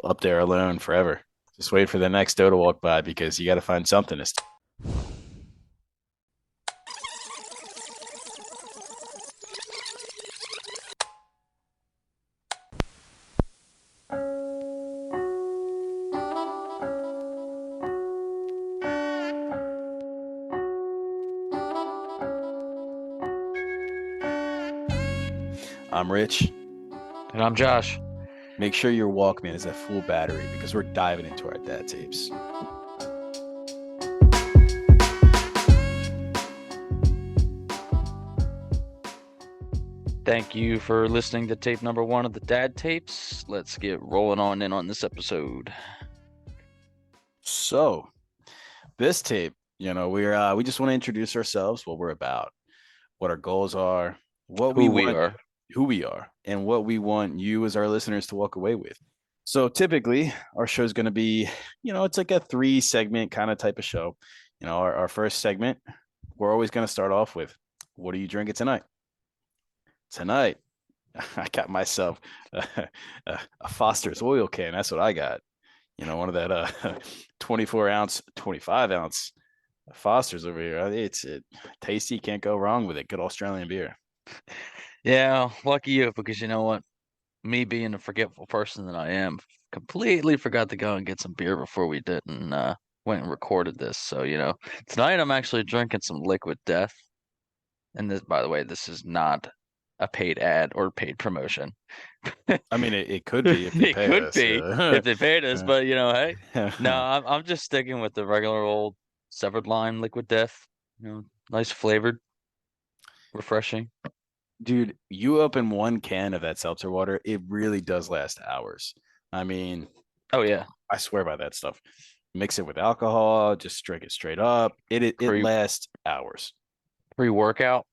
up there alone forever. Just wait for the next doe to walk by because you got to find something to. I'm Rich. And I'm Josh. Make sure your Walkman is at full battery because we're diving into our dad tapes. Thank you for listening to tape number 1 of the Dad Tapes. Let's get rolling on in on this episode. So, this tape, we just want to introduce ourselves, what we're about, what our goals are, who we are, and what we want you as our listeners to walk away with. So typically our show is going to be, it's like a 3-segment kind of type of show. Our first segment, we're always going to start off with, what are you drinking tonight? Tonight, I got myself a Foster's oil can. That's what I got. One of that 24-ounce, 25-ounce Foster's over here. It's tasty. Can't go wrong with it. Good Australian beer. Yeah, lucky you, because you know what? Me being a forgetful person that I am, completely forgot to go and get some beer before we did and went and recorded this. So, tonight I'm actually drinking some Liquid Death. And this, by the way, this is not a paid ad or paid promotion. I mean, it could be if they pay us. If they paid us, but hey, no, I'm just sticking with the regular old severed lime Liquid Death. Nice flavored, refreshing. Dude, you open one can of that seltzer water, it really does last hours. I mean, oh yeah, I swear by that stuff. Mix it with alcohol, just drink it straight up. It lasts hours. Pre-workout.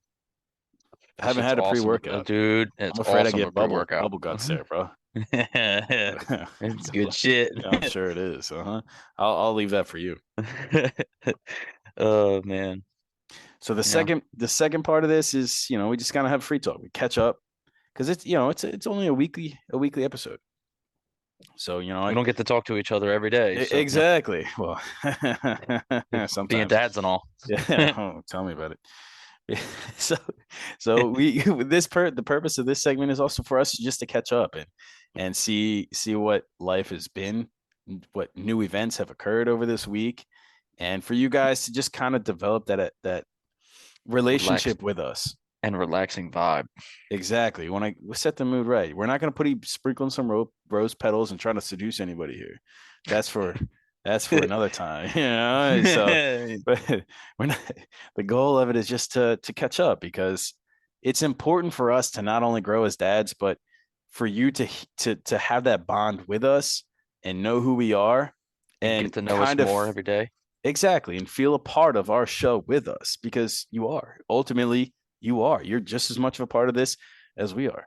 I haven't had a awesome, pre-workout, dude. It's I'm afraid awesome I get bubble guts there, bro. It's good shit. I'm sure it is. I'll leave that for you. Oh man. So the second part of this is, we just kind of have free talk. We catch up because it's only a weekly episode. So, we don't get to talk to each other every day. So, exactly. Well, sometimes being dads and all. Yeah. Tell me about it. So the purpose of this segment is also for us just to catch up and see what life has been, what new events have occurred over this week, and for you guys to just kind of develop that relationship with us and relaxing vibe. Exactly. When I set the mood right, we're not going to sprinkling some rose petals and trying to seduce anybody here. That's for another time, So, but we're not, the goal of it is just to catch up, because it's important for us to not only grow as dads, but for you to have that bond with us and know who we are and get to know us more every day. Exactly. And feel a part of our show with us, because ultimately you're just as much of a part of this as we are.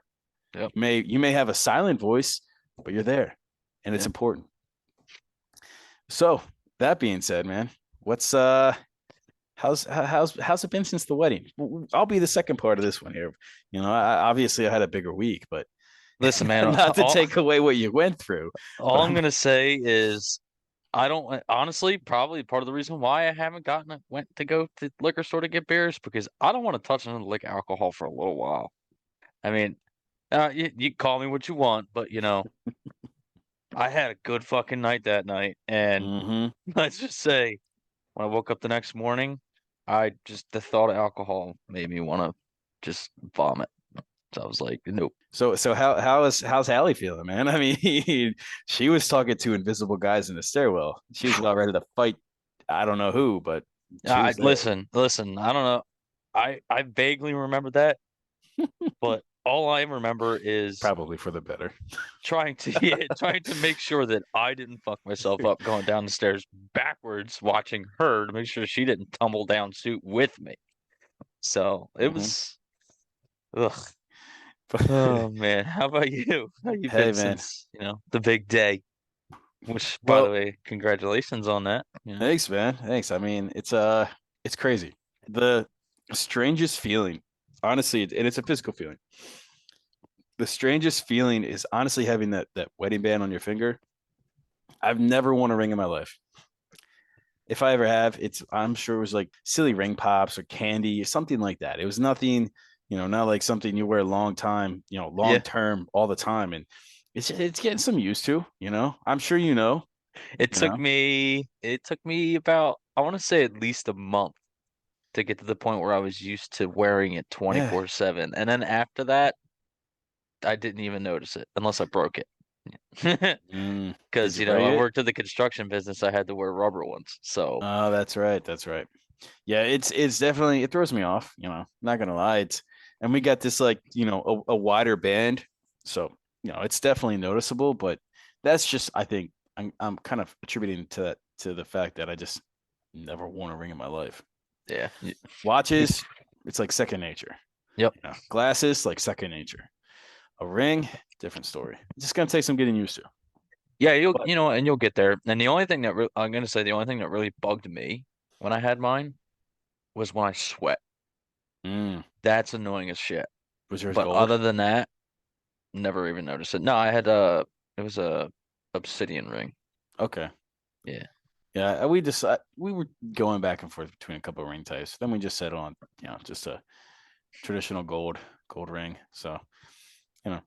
Yep. You may have a silent voice, but you're there, and it's important. So that being said, man, what's how's it been since the wedding? I'll be the second part of this one here. Obviously I had a bigger week, but listen, man, not to take away what you went through. All I'm gonna say is, I don't, honestly, probably part of the reason why I haven't went to go to the liquor store to get beers, because I don't want to touch another liquor alcohol for a little while. I mean, you call me what you want, but I had a good fucking night that night, and let's just say, when I woke up the next morning, the thought of alcohol made me want to just vomit. So I was like, nope. So how's Hallie feeling, man? I mean, she was talking to invisible guys in the stairwell. She was about ready to fight. I don't know who, but listen. I don't know. I vaguely remember that, but all I remember is probably for the better. Trying to make sure that I didn't fuck myself up going down the stairs backwards, watching her to make sure she didn't tumble down suit with me. So it was, ugh. Oh man, how about you? How you been since the big day? Which, by the way, congratulations on that. Thanks, man. Thanks. I mean, it's crazy. The strangest feeling, honestly, and it's a physical feeling. The strangest feeling is honestly having that wedding band on your finger I've never worn a ring in my life. If I ever have, I'm sure it was like silly ring pops or candy or something like that. It was nothing, not like something you wear a long time, long Yeah. term all the time. And it's getting some used to, I'm sure It you took know. me it took me about, I want to say, at least a month to get to the point where I was used to wearing it Yeah. 24/7. And then after that, I didn't even notice it unless I broke it. Did Because, you break I it? worked in the construction business, I had to wear rubber ones. So, Oh, that's right. That's right. Yeah, it's definitely it throws me off, not gonna lie. And we got this like, a wider band. So, it's definitely noticeable, but that's just I think I'm kind of attributing to that to the fact that I just never worn a ring in my life. yeah. Watches, it's like second nature. Yep. Glasses, like second nature. A ring, different story. It's just gonna take some getting used to. Yeah, But and you'll get there. And the only thing that I'm gonna say, the only thing that really bugged me when I had mine was when I sweat. mm, That's annoying as shit. was yours But gold? other than that, never even noticed it. No, I had it was a obsidian ring. Okay. Yeah. Yeah, we were going back and forth between a couple of ring types. Then we just settled on, just a traditional gold ring. So, you know,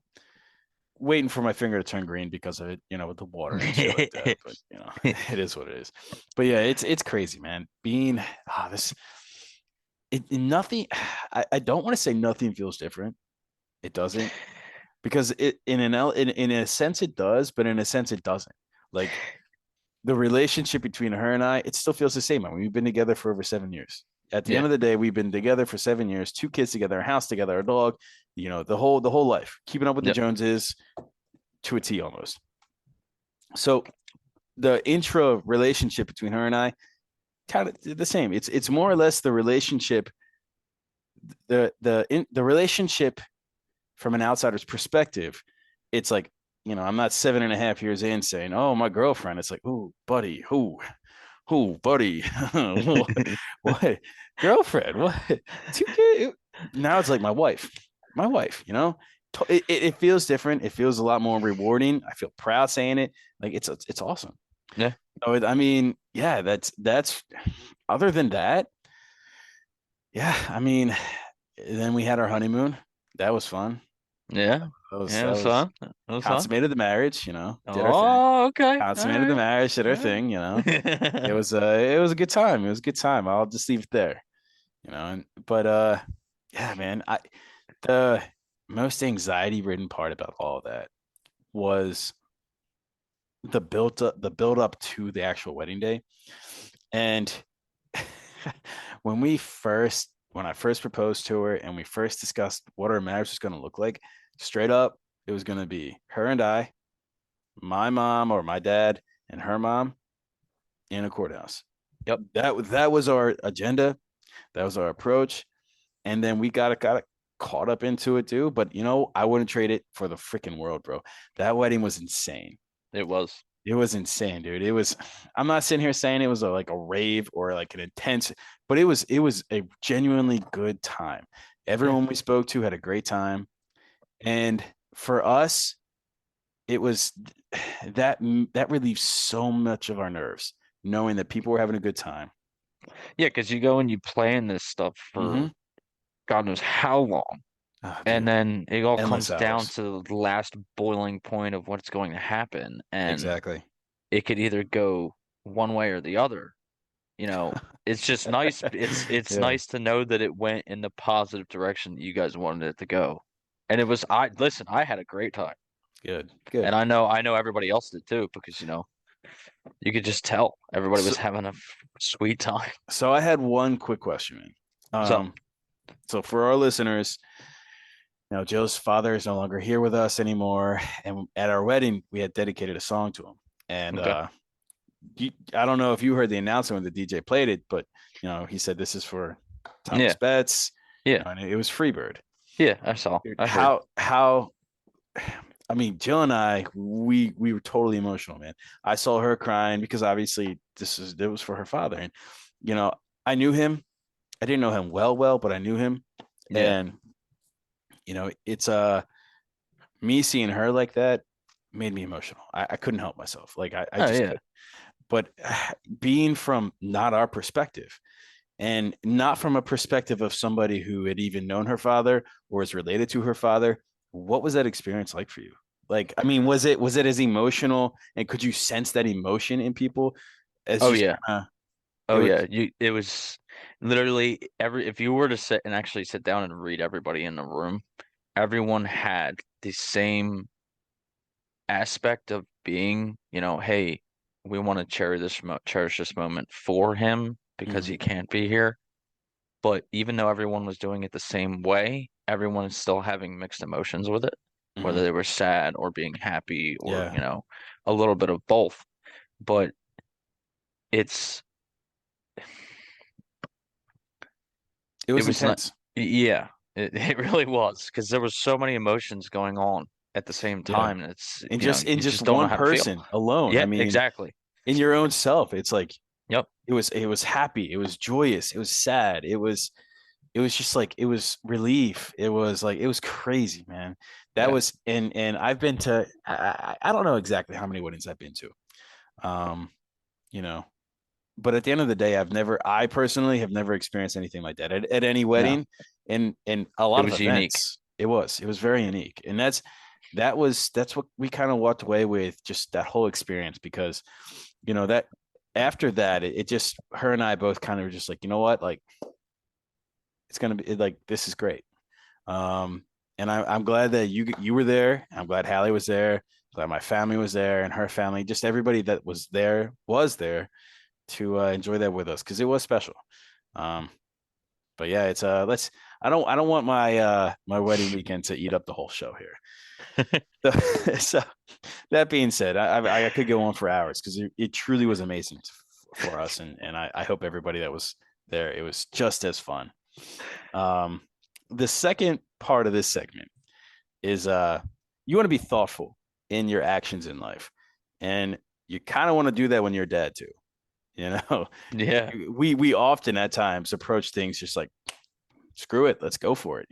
waiting for my finger to turn green because of it, with the water and shit like that. But it is what it is. But yeah, it's crazy, man. Being this nothing. I don't want to say nothing feels different. It doesn't because in a sense it does, but in a sense it doesn't. Like the relationship between her and I, it still feels the same. I mean, we've been together for over 7 years. At the end Yeah. of the day, we've been together for 7 years, two kids together, a house together, a dog, the whole life, keeping up with the Yep. Joneses to a T almost. So the intro relationship between her and I, kind of the same. It's more or less the relationship, the relationship from an outsider's perspective. It's like, I'm not 7.5 years in saying, "Oh, my girlfriend." It's like, "Oh, buddy, who, buddy? what? Girlfriend? What? Two kids?" Now it's like my wife. It feels different. It feels a lot more rewarding. I feel proud saying it. Like it's awesome. Yeah. So I mean, yeah, that's. Other than that, yeah, I mean, then we had our honeymoon. That was fun. Yeah. That was Yeah, it that was was fun. It was fun. consummated the marriage. Did our thing. Oh, okay. All Consummated the right. marriage. Did our All thing. It right. was a good time. It was a good time. I'll just leave it there. But yeah, man, the most anxiety ridden part about all of that was the build up to the actual wedding day. And when I first proposed to her and we first discussed what our marriage was going to look like, straight up, it was going to be her and I, my mom or my dad, and her mom in a courthouse. Yep. That was our agenda. That was our approach. And then we got caught up into it too. But I wouldn't trade it for the freaking world, bro. That wedding was insane. It was. It was insane, dude. It was. I'm not sitting here saying it was like a rave or like an intense, but it was a genuinely good time. Yeah. Everyone we spoke to had a great time, and for us, it was that relieved so much of our nerves, knowing that people were having a good time. Yeah, because you go and you plan this stuff for Mm-hmm. God knows how long. Oh, And dude, then it all endless comes down hours. to the last boiling point of what's going to happen. And Exactly. it could either go one way or the other. It's just nice. It's Yeah. nice to know that it went in the positive direction that you guys wanted it to go. And it was I listen, I had a great time. Good. And Good. I know everybody else did too, because you could just tell everybody was So, having a sweet time. so I had one quick question, man. So, So for our listeners, Joe's father is no longer here with us anymore, and at our wedding, we had dedicated a song to him. And okay. I don't know if you heard the announcement when the DJ played it, but he said this is for Thomas Yeah. Betts, Yeah. and it was Freebird. Yeah, I saw. Dude, I heard. how I mean, Jill and I, we were totally emotional, man. I saw her crying because obviously it was for her father, and you know, I knew him. I didn't know him well, but I knew him, Yeah. and it's me seeing her like that. made me emotional. I couldn't help myself. Like I Oh just yeah. could. But being from not our perspective, and not from a perspective of somebody who had even known her father or is related to her father, what was that experience like for you? Like, I mean, was it as emotional, and could you sense that emotion in people as Oh just yeah. kind of it Oh was yeah. It was literally if you were to sit and actually sit down and read everybody in the room, everyone had the same aspect of being, hey, we want to cherish this moment for him because mm-hmm, he can't be here. But even though everyone was doing it the same way, everyone is still having mixed emotions with it, mm-hmm, whether they were sad or being happy or, yeah, a little bit of both. But it's it it was was not, intense. yeah, it really was because there was so many emotions going on at the same Yeah, time. And it's, and just in you just just don't know one how to feel. person alone. I Yeah, mean, exactly. in your own self, it's like Yep. it was happy, it was joyous, it was sad, it was just like it was relief. It was like it was crazy, man. That Yeah. was and I've been to I don't know exactly how many weddings I've been to. Um, you know, but at the end of the day, I personally have never experienced anything like that at any No, wedding and a it lot of was unique. events. It was very unique. And that's what we kind of walked away with, just that whole experience, because that after that it just her and I both kind of were just like, you know what, like it's gonna be like this is great. Um, and I'm glad that you were there. I'm glad Hallie was there. Glad my family was there and her family. Just everybody that was there to enjoy that with us because it was special. Um, but yeah, it's let's. I don't want my wedding weekend to eat up the whole show here. So, so that being said, I could go on for hours because it truly was amazing for us, and I hope everybody that was there, it was just as fun. Um, the second part of this segment is you want to be thoughtful in your actions in life, and you kind of want to do that when you're a dad too. You know, Yeah. we often at times approach things just like screw it, let's go for it.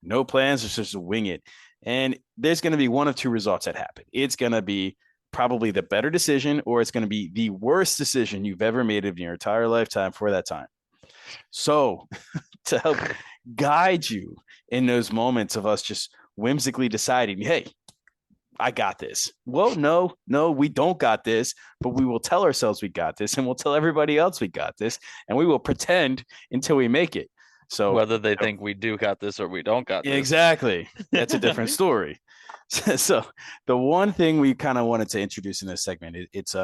No plans, just wing it, and there's going to be one of two results that happen. It's going to be probably the better decision, or it's going to be the worst decision you've ever made in your entire lifetime for that time. So to help guide you in those moments of us just whimsically deciding, hey, I got this. Well, no, no, we don't got this, but we will tell ourselves we got this, and we'll tell everybody else we got this, and we will pretend until we make it. So, Whether they think we do got this or we don't got this. exactly, that's a different story. So, the one thing we kind of wanted to introduce in this segment, it's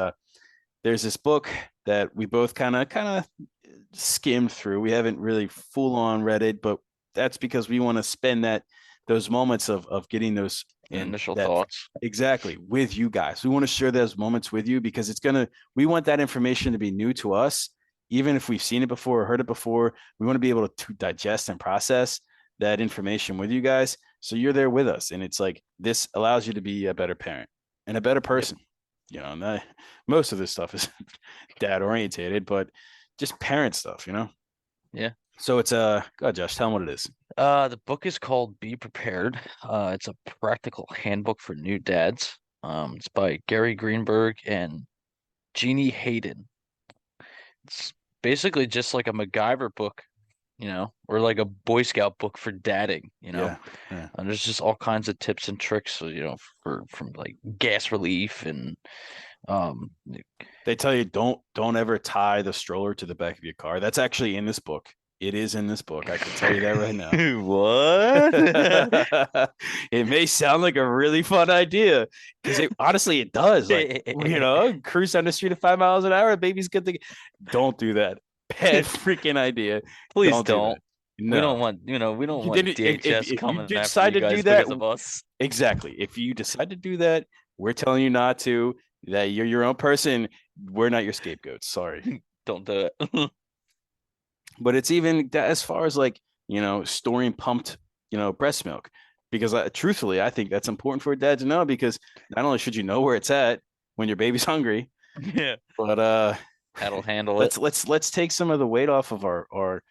there's this book that we both kind of skimmed through. We haven't really full on read it, but that's because we want to spend those moments of getting those in Initial that thoughts. exactly with you guys. We want to share those moments with you because we want that information to be new to us, even if we've seen it before or heard it before. We want to be able to digest and process that information with you guys. So you're there with us. And it's like this allows you to be a better parent and a better Yep. person. Most of this stuff is dad orientated, but just parent stuff. Yeah. So it's go ahead, Josh, tell them what it is. The book is called Be Prepared. It's a practical handbook for new dads. It's by Gary Greenberg and Jeannie Hayden. It's basically just like a MacGyver book, or like a Boy Scout book for dadding. Yeah. Yeah. And there's just all kinds of tips and tricks, from like gas relief and um They tell you don't ever tie the stroller to the back of your car. That's actually in this book. It is in this book. I can tell you that right now. what? It may sound like a really fun idea because honestly it does. Like, cruise down the street at 5 miles an hour, baby's good to don't do that. Bad freaking idea. Please Don't do that. don't. We don't No. want, we don't You want didn't if DHS if you coming after decide you to do guys that, because of us. exactly. If you decide to do that, we're telling you not to, that you're your own person. We're not your scapegoats. Sorry. Don't do it. But it's even as far as like, storing pumped, breast milk. Because truthfully, I think that's important for a dad to know because not only should you know where it's at when your baby's hungry, Yeah, but that'll handle it. let's take some of the weight off of our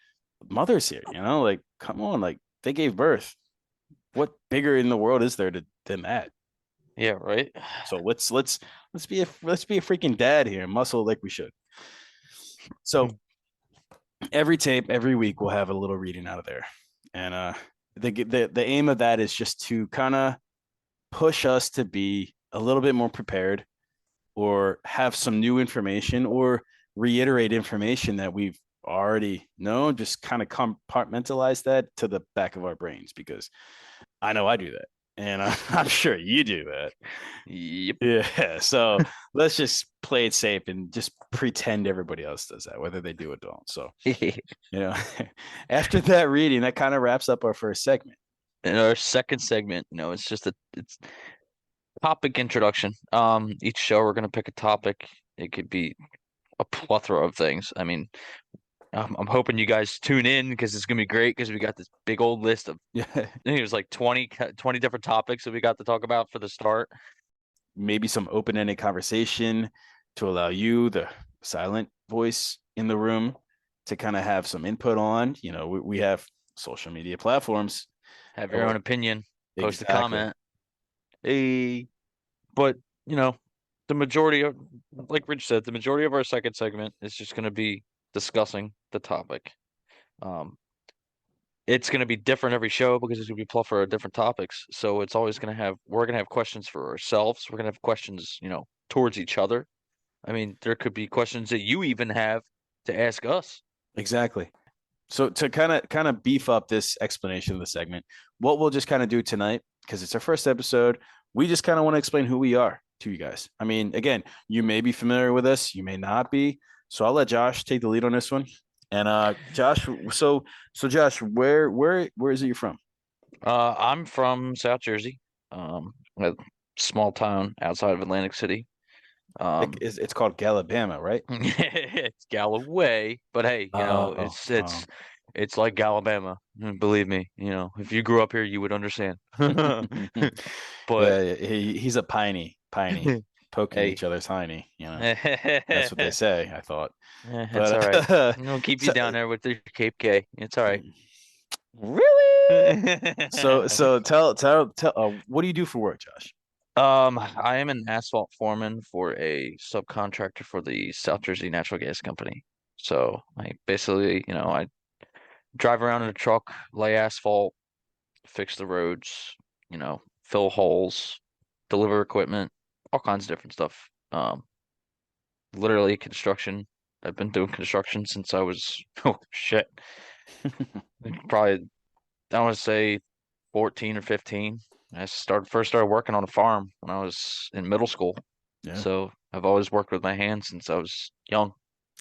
mothers here, like come on, like they gave birth. What bigger in the world is there than that? Yeah, right. So let's be a freaking dad here and muscle like we should. So every tape, every week, we'll have a little reading out of there, and the aim of that is just to kind of push us to be a little bit more prepared, or have some new information, or reiterate information that we've already known, just kind of compartmentalize that to the back of our brains, because I know I do that, and I'm sure you do that. Yep. Yeah. So let's just play it safe and just pretend everybody else does that, whether they do or don't. So, you know, after that reading, that kind of wraps up our first segment. In our second segment, it's just it's topic introduction. Each show we're gonna pick a topic. It could be a plethora of things. I mean, I'm hoping you guys tune in because it's gonna be great because we got this big old list of Yeah. I think it was like 20 different topics that we got to talk about for the start. Maybe some open-ended conversation to allow you, the silent voice in the room, to kind of have some input on. We have social media platforms. Have your Oh, own opinion, post a exactly. comment. Hey, but you know, the majority of, like Rich said, the majority of our second segment is just gonna be discussing the topic. Um, it's going to be different every show because it's going to be plethora of different topics. So it's always going to have, we're going to have questions for ourselves. We're going to have questions, towards each other. I mean, there could be questions that you even have to ask us. Exactly. So to kind of beef up this explanation of the segment, what we'll just kind of do tonight, because it's our first episode, we just kind of want to explain who we are to you guys. I mean, again, you may be familiar with us, you may not be. So I'll let Josh take the lead on this one. And Josh, so Josh, where is it you're from? I'm from South Jersey, a small town outside of Atlantic City. Um, It's called Galabama, right? it's Galloway, but hey, Oh, it's like Alabama. Believe me, if you grew up here, you would understand. But yeah, he's a piney, poking hey, each other's hiney. That's what they eh, say. I thought, it's all but right. We'll keep you so, down there with your Cape K. It's all right. really? So tell. What do you do for work, Josh? I am an asphalt foreman for a subcontractor for the South Jersey Natural Gas Company. So I basically, I drive around in a truck, lay asphalt, fix the roads, fill holes, deliver equipment, all kinds of different stuff. Literally construction. I've been doing construction since I was, oh shit, probably, I want to say 14 or 15. I first started working on a farm when I was in middle school. Yeah, So I've always worked with my hands since I was young.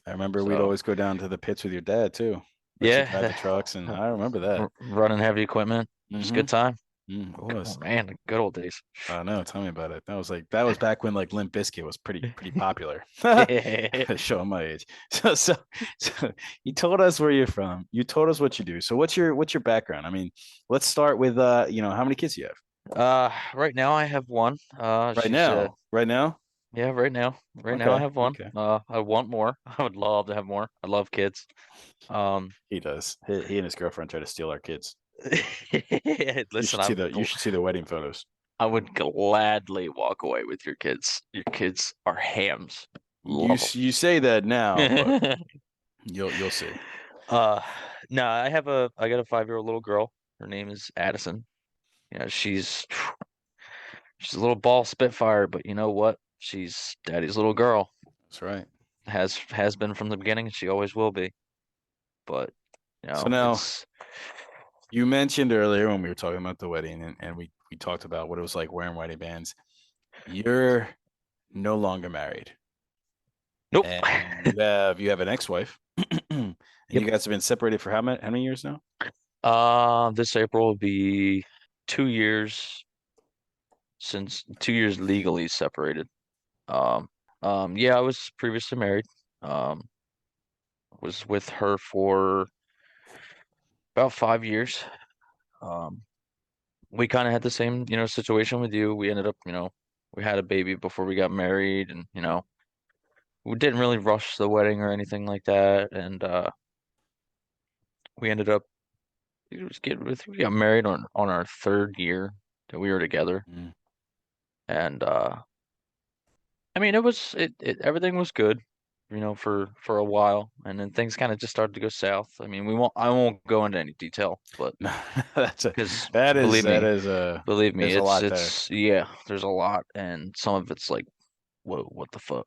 I remember we'd So always go down to the pits with your dad too. Let you drive yeah, the trucks, and I remember that. running heavy equipment. It was a Mm-hmm. good time. It Oh was. man, the good old days. I know. Tell me about it. That was back when like Limp Bizkit was pretty popular. Showing my age. So you told us where you're from. You told us what you do. So what's your background? I mean, let's start with how many kids you have Right now I have one. right She's now. Right now. Yeah, right now I Okay. have one. Okay. I want more. I would love to have more. I love kids. Um, He does. He and his girlfriend try to steal our kids. listen, You should see the wedding photos. I would gladly walk away with your kids. Your kids are hams. Love You say that now, but them. you'll see. Uh, no, I got a 5-year-old little girl. Her name is Addison. She's a little ball spitfire, but you know what? She's daddy's little girl. That's right. Has been from the beginning, and she always will be. But So now it's you mentioned earlier when we were talking about the wedding, and we talked about what it was like wearing wedding bands. You're no longer married, nope. and you have an ex-wife, and Yep. you guys have been separated for how many years now? This April will be 2 years since 2 years legally separated. Um, yeah, I was previously married. Um, was with her for about 5 years. Um, we kind of had the same, situation with you. We ended up, we had a baby before we got married, and we didn't really rush the wedding or anything like that. And we ended up, we got married on our third year that we were together. Mm. And I mean, everything was good, for a while, and then things kind of just started to go south. I mean, I won't go into any detail, but No, that's a because that is believe that me, is a believe me, there's a lot there. it's yeah, there's a lot, and some of it's like, whoa, what the fuck?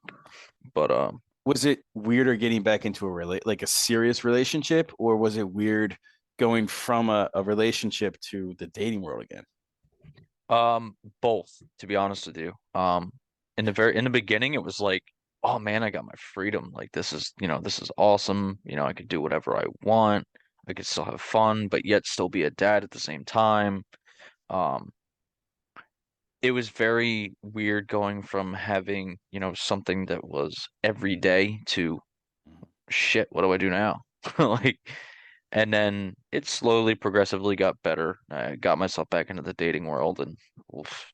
But Was it weirder getting back into like a serious relationship, or was it weird going from a relationship to the dating world again? both, to be honest with you. In the beginning, it was like, oh man, I got my freedom. Like this is awesome. I could do whatever I want. I could still have fun, but yet still be a dad at the same time. Um, it was very weird going from having, something that was every day to shit, what do I do now? Like, and then it slowly, progressively got better. I got myself back into the dating world, and oof,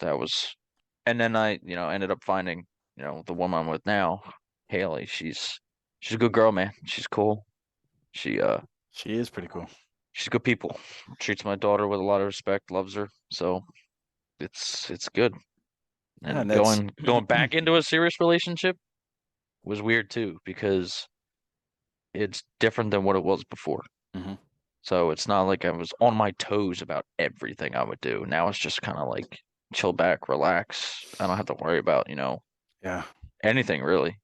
and then I, ended up finding, the woman I'm with now, Haley. She's a good girl, man. She's cool. She She is pretty cool. she's good people. Treats my daughter with a lot of respect, loves her. So it's good. Yeah, and And that's going back into a serious relationship was weird too, because it's different than what it was before. Mhm. So it's not like I was on my toes about everything I would do. Now it's just kind of like chill back, relax. I don't have to worry about, Yeah. anything really.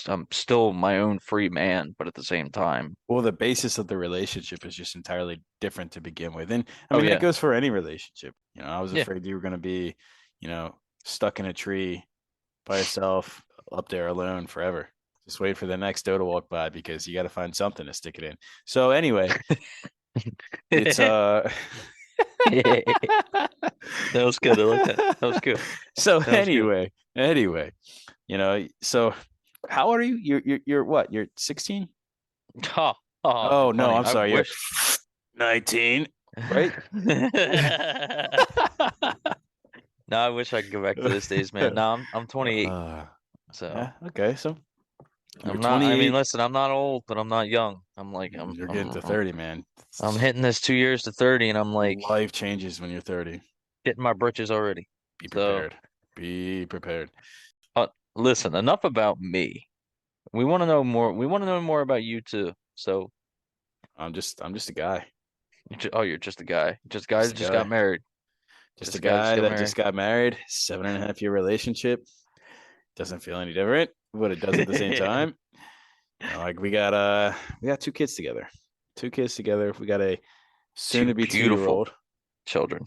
I'm still my own free man, but at the same time, Well, the basis of the relationship is just entirely different to begin with. And I oh mean, that yeah. goes for any relationship. I was Yeah. afraid you were going to be, stuck in a tree by yourself up there alone forever. Just wait for the next doe to walk by because you got to find something to stick it in. So anyway, it's That was good. I like that. That was good. so That was good. so how old are you? You're what? You're 16? Ha, Oh no, funny. I'm I sorry. You're wish. 19, right? No, I wish I could go back to those days, man. No, I'm 28, uh, so yeah, okay. So you're I'm not. I mean, 28. listen, I'm not old, but I'm not young. I'm like You're getting to 30, man. I'm hitting this 2 years to 30, and I'm like Life changes when you're 30. getting my britches already. Be So, prepared. Be prepared. listen, enough about me. We want to know more. We want to know more about you too. So, I'm just a guy. you're just a guy, just a guy Just that a just got guy. married, Just just a a guy that just guy got that married. just got married. 7.5 year relationship. Doesn't feel any different, but it does at the same time. Like we got two kids together. Two kids together. We got a soon Two to be 2 year beautiful old. children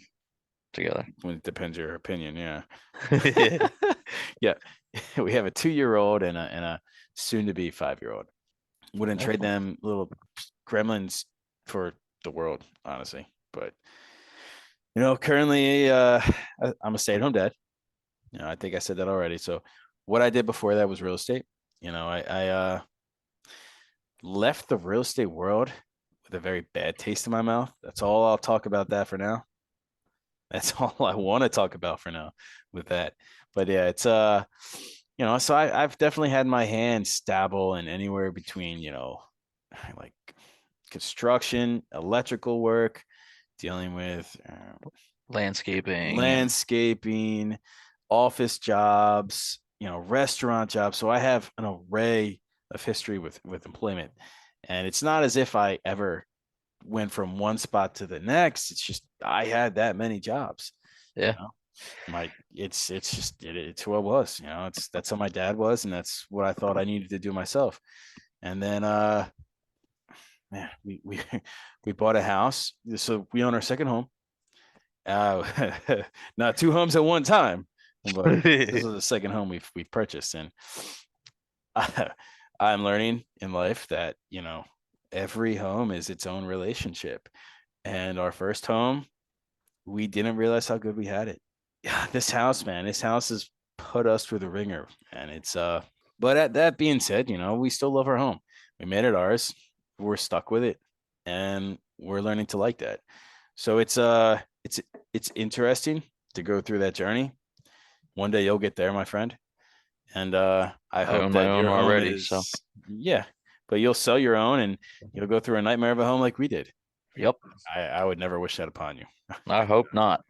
together. Well, it depends your opinion, yeah. Yeah. We have a 2 year old and a soon to be 5 year old. Wouldn't That's trade fun. them little gremlins for the world, honestly. But currently I'm a stay-at-home dad. I think I said that already. So what I did before that was real estate. I left the real estate world with a very bad taste in my mouth. That's all I'll talk about that for now. That's all I want to talk about for now with that. But yeah, it's so I've definitely had my hands dabble in anywhere between, like construction, electrical work, dealing with Landscaping and landscaping, office jobs, restaurant jobs. So I have an array of history with employment. And it's not as if I ever went from one spot to the next. It's just I had that many jobs. You yeah. know, it's just it's who I was. That's how my dad was, and that's what I thought I needed to do myself. And then man, we we bought a house, so we own our second home. Uh, Not two homes at one time, but this is the second home we've purchased, and I, I'm learning in life that every home is its own relationship. And our first home, we didn't realize how good we had it. Yeah, this house, man, this house has put us through the ringer, and it's But that being said, we still love our home. We made it ours. We're stuck with it, and we're learning to like that. So it's interesting to go through that journey. One day you'll get there, my friend. And I I hope own my that own your home already, so is, yeah, but you'll sell your own and you'll go through a nightmare of a home like we did. yep. I would never wish that upon you. I hope not.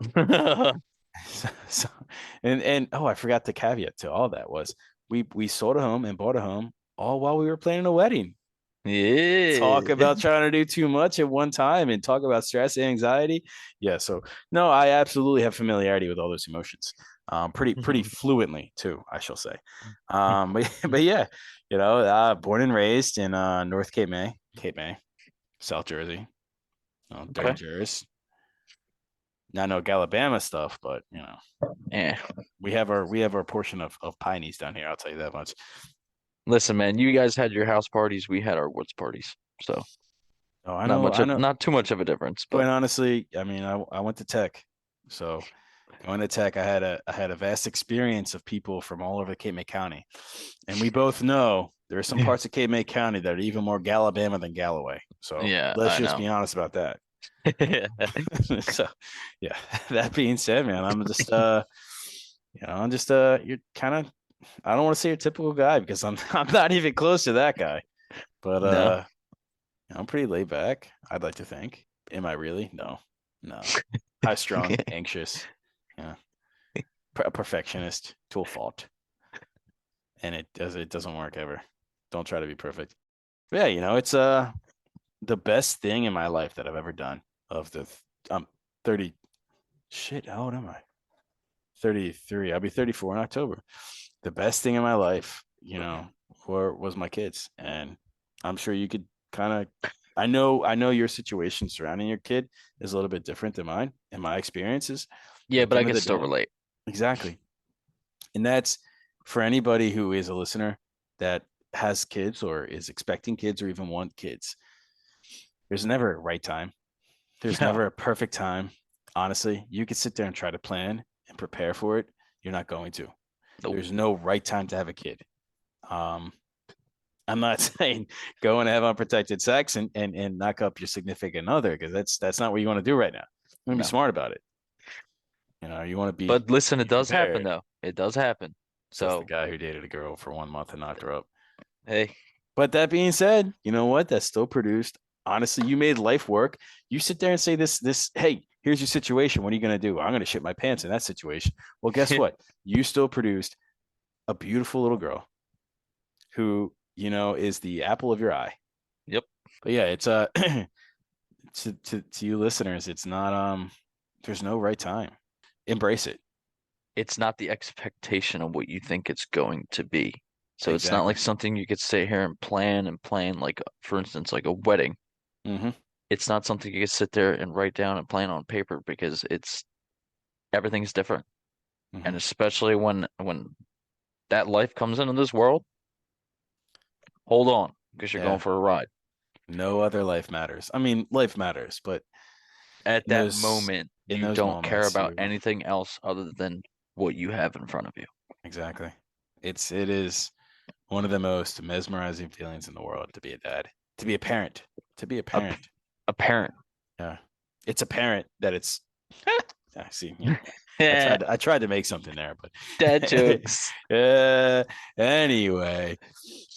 So, and oh, I forgot the caveat to all that was we sold a home and bought a home all while we were planning a wedding. Talk Yeah. about trying to do too much at one time and talk about stress and anxiety. Yeah, so no, I absolutely have familiarity with all those emotions. Pretty fluently too, I shall say. But yeah, born and raised in North Cape May, South Jersey, dirty Okay. Jersey. Not no Alabama stuff, but Yeah. we have our portion of pineys down here. I'll tell you that much. Listen, man, you guys had your house parties, we had our woods parties. So Oh, I know. not too much of a difference, Quite but honestly, I mean, I went to tech, so going to tech, I had a vast experience of people from all over Cape May County, and we both know there are some parts of Cape May County that are even more Galabama than Galloway. So yeah, let's I just know. be honest about that. So, yeah. That being said, man, I'm just you're kind of I don't want to say your typical guy because I'm not even close to that guy, but No. I'm pretty laid back. I'd like to think. Am I really? No, no. High strung, anxious, yeah, a perfectionist to a fault, and it doesn't work ever. Don't try to be perfect. But yeah, it's the best thing in my life that I've ever done. Of the I'm 30. Shit, how old am I? 33. I'll be 34 in October. The best thing in my life, was my kids, and I'm sure you could kind of. I know your situation surrounding your kid is a little bit different than mine and my experiences, but Yeah, at the but I end of can the still day, relate. exactly. And that's for anybody who is a listener that has kids or is expecting kids or even want kids. There's never a right time. There's No. never a perfect time. Honestly, you could sit there and try to plan and prepare for it. You're not going to. Nope. There's no right time to have a kid. Um, I'm not saying go and have unprotected sex and knock up your significant other because that's not what you want to do right now. You want to be No. smart about it. You want to But listen, it be does happen prepared. though. It does happen. Says the So, guy who dated a girl for 1 month and knocked her up. hey, But that being said, you know what? That's still produced. Honestly, you made life work. You sit there and say this, hey, here's your situation. What are you going to do? I'm going to shit my pants in that situation. Well, guess what? You still produced a beautiful little girl who, is the apple of your eye. yep. But yeah, it's to you listeners, it's not there's no right time. Embrace it. It's not the expectation of what you think it's going to be. So it's not like Exactly. something you could sit here and plan, like, for instance, like a wedding. Mm-hmm. It's not something you can sit there and write down and plan on paper because everything's different. Mm-hmm. And especially when that life comes into this world, hold on because you're going Yeah. for a ride. No other life matters. I mean, life matters, but At in that those moment, in you those don't care moments, about you anything else other than what you have in front of you. exactly. It is one of the most mesmerizing feelings in the world to be a dad, to be a parent, to be a A, parent. a parent. Yeah. It's apparent that it's I see, I Yeah, tried to make something there, dad but jokes. anyway.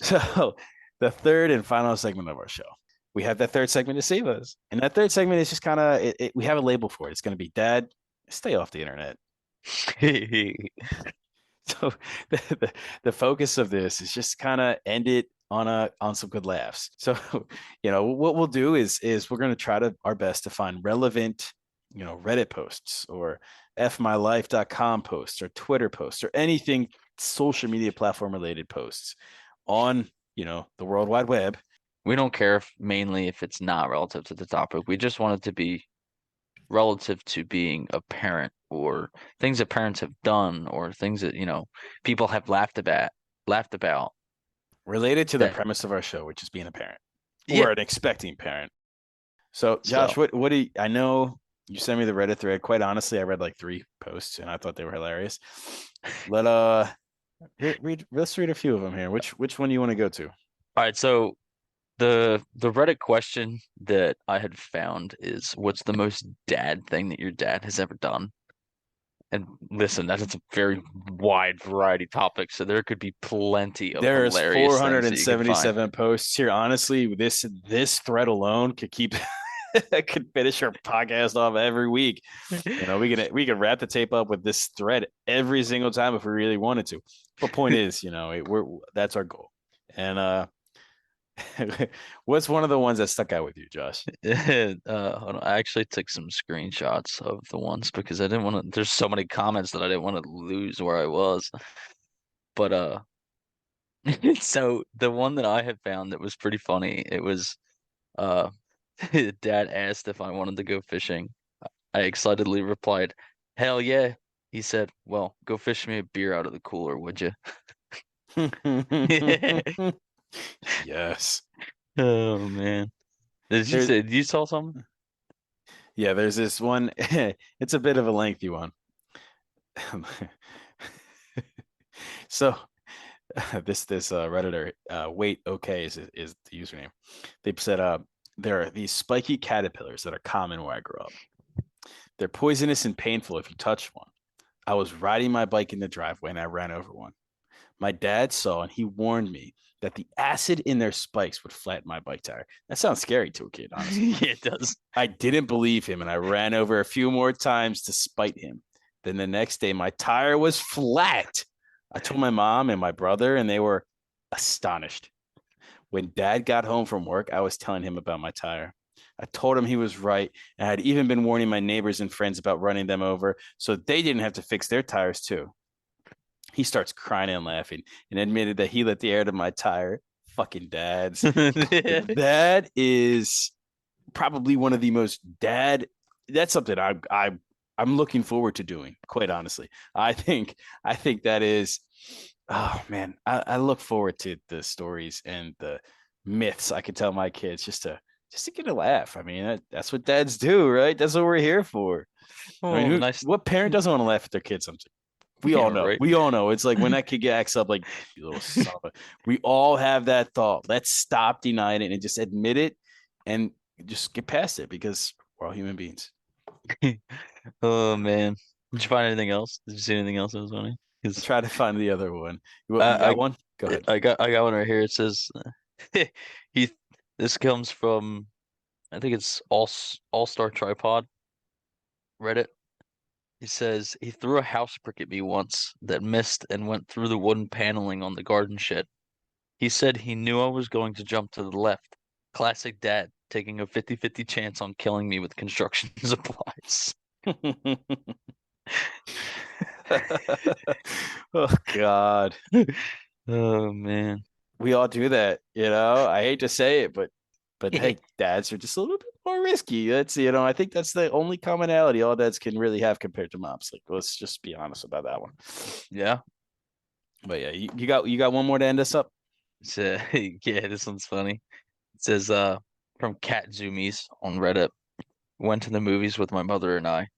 So the third and final segment of our show. We have that third segment to save us. And that third segment is just kind of we have a label for it. It's gonna be Dad, stay off the internet. So the focus of this is just kind of end it on some good laughs. So, what we'll do is we're gonna try to our best to find relevant, Reddit posts or fmylife.com posts or Twitter posts or anything social media platform related posts on, the World Wide Web. We don't care if mainly if it's not relative to the topic. We just want it to be relative to being a parent or things that parents have done or things that, people have laughed about Related to the that. premise of our show, which is being a parent Yeah. or an expecting parent. So, Josh, So what do you, I know you sent me the Reddit thread. Quite honestly, I read like 3 posts and I thought they were hilarious. Let let's read a few of them here. Which one do you want to go to? all right, so the Reddit question that I had found is what's the most dad thing that your dad has ever done? And listen, that's a very wide variety topic, so there could be plenty of There's hilarious things that you can find. 477 posts here. Honestly, this thread alone could keep I could finish our podcast off every week. We could wrap the tape up with this thread every single time if we really wanted to. But point is, that's our goal. And what's one of the ones that stuck out with you, Josh? Hold on. I actually took some screenshots of the ones because I didn't want to. There's so many comments that I didn't want to lose where I was. But so the one that I had found that was pretty funny. It was uh, Dad asked if I wanted to go fishing. I excitedly replied, "Hell yeah!" He said, "Well, go fish me a beer out of the cooler, would you?" Yes. Oh man. There's Did you saw something? yeah, there's this one. It's a bit of a lengthy one. So this redditor, wait okay is the username. They've said there are these spiky caterpillars that are common where I grew up. They're poisonous and painful if you touch one. I was riding my bike in the driveway and I ran over one. My dad saw and he warned me that the acid in their spikes would flatten my bike tire. That sounds scary to a kid, honestly. Yeah, it does. I didn't believe him and I ran over a few more times to spite him. Then the next day, my tire was flat. I told my mom and my brother, and they were astonished. When dad got home from work, I was telling him about my tire. I told him he was right, and I had even been warning my neighbors and friends about running them over so they didn't have to fix their tires too. He starts crying and laughing and admitted that he let the air to my tire. Fucking dads. That is probably one of the most dad. That's something I'm looking forward to doing. Quite honestly, I think that is. Oh man, I look forward to the stories and the myths I could tell my kids just to get a laugh. I mean, that's what dads do, right? That's what we're here for. I mean, Oh, nice. what parent doesn't want to laugh at their kids sometimes? We Yeah, all know. right. We all know. It's like when that kid acts up, like you little son of a. We all have that thought. Let's stop denying it and just admit it, and just get past it because we're all human beings. Oh man. Did you find anything else? Did you see anything else that was funny? I'm Because trying to find the other one. You got I, one? Go ahead. I got one right here. It says he this comes from I think it's All Star Tripod Reddit. He says he threw a house brick at me once that missed and went through the wooden paneling on the garden shed. He said he knew I was going to jump to the left. Classic dad, taking a 50-50 chance on killing me with construction supplies. Oh God. Oh man. We all do that, I hate to say it, but hey, dads are just a little bit more risky. I think that's the only commonality all dads can really have compared to moms. Like, let's just be honest about that one. Yeah. But yeah, you got one more to end us up. So, yeah, this one's funny. It says from Cat Zoomies on Reddit. Went to the movies with my mother and I.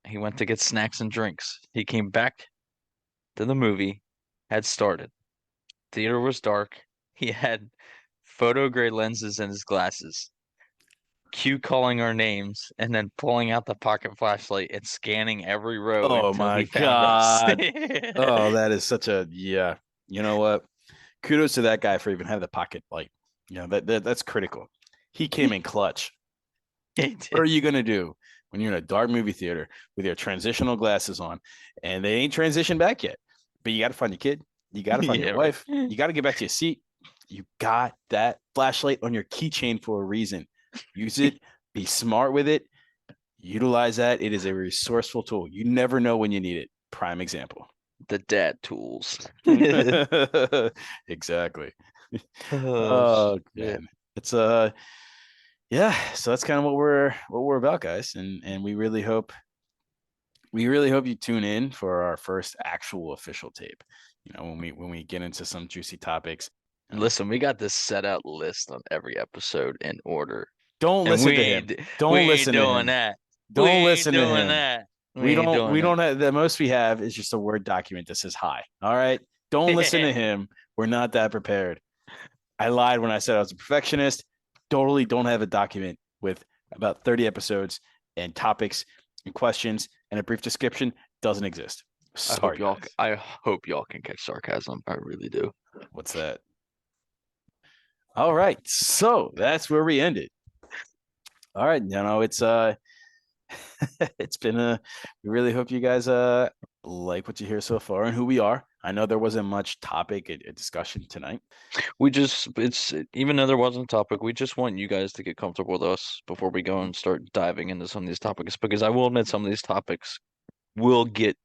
He went to get snacks and drinks. He came back to the movie, had started. Theater was dark. He had photo gray lenses in his glasses. Q calling our names and then pulling out the pocket flashlight and scanning every row Oh until my he found us. God. Oh, that is such a yeah. You know what? Kudos to that guy for even having the pocket light. That's critical. He came in clutch. He What are did. you gonna do when you're in a dark movie theater with your transitional glasses on and they ain't transitioned back yet? But you got to find your kid. You got to find your Yeah, right. wife. You got to get back to your seat. You got that flashlight on your keychain for a reason. Use it. Be smart with it. Utilize that. It is a resourceful tool. You never know when you need it. Prime example. The dad tools. Exactly. Oh Oh shit. man. It's yeah, so that's kind of what we're about, guys. And we really hope you tune in for our first actual official tape. When we get into some juicy topics. Listen, we got this set out list on every episode in order. Don't And listen to him. we Don't ain't listen to doing him. that. We Don't ain't listen to doing him. that. We We ain't don't doing we that. don't have the most we have is just a Word document that says hi. All right. Don't listen to him. We're not that prepared. I lied when I said I was a perfectionist. Totally don't have a document with about 30 episodes and topics and questions and a brief description. Doesn't exist. Sorry, guys. I hope y'all can catch sarcasm. I really do. What's that? All right. So that's where we ended. All right, it's been a we really hope you guys like what you hear so far and who we are. I know there wasn't much topic a discussion tonight. It's even though there wasn't a topic, we just want you guys to get comfortable with us before we go and start diving into some of these topics because I will admit some of these topics will get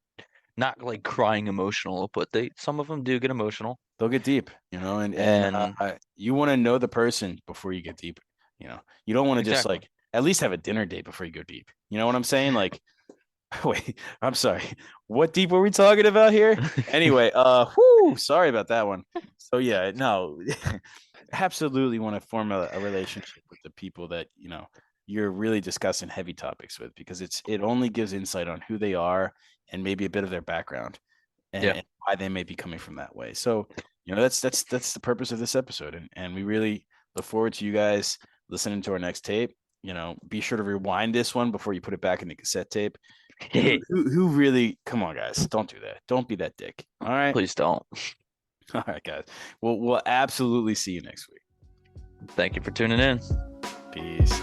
not like crying emotional, but some of them do get emotional. They'll get deep, and And you want to know the person before you get deep. You don't want to just exactly. like at least have a dinner date before you go deep. You know what I'm saying? Like, wait, I'm sorry. What deep were we talking about here? Anyway, sorry about that one. So yeah, no, absolutely want to form a relationship with the people that, you're really discussing heavy topics with because it only gives insight on who they are and maybe a bit of their background Yeah. and why they may be coming from that way. So, that's the purpose of this episode. And we really look forward to you guys listening to our next tape. Be sure to rewind this one before you put it back in the cassette tape. And who really, come on, guys, don't do that. Don't be that dick. All right. Please don't. All right, guys. We'll absolutely see you next week. Thank you for tuning in. Peace.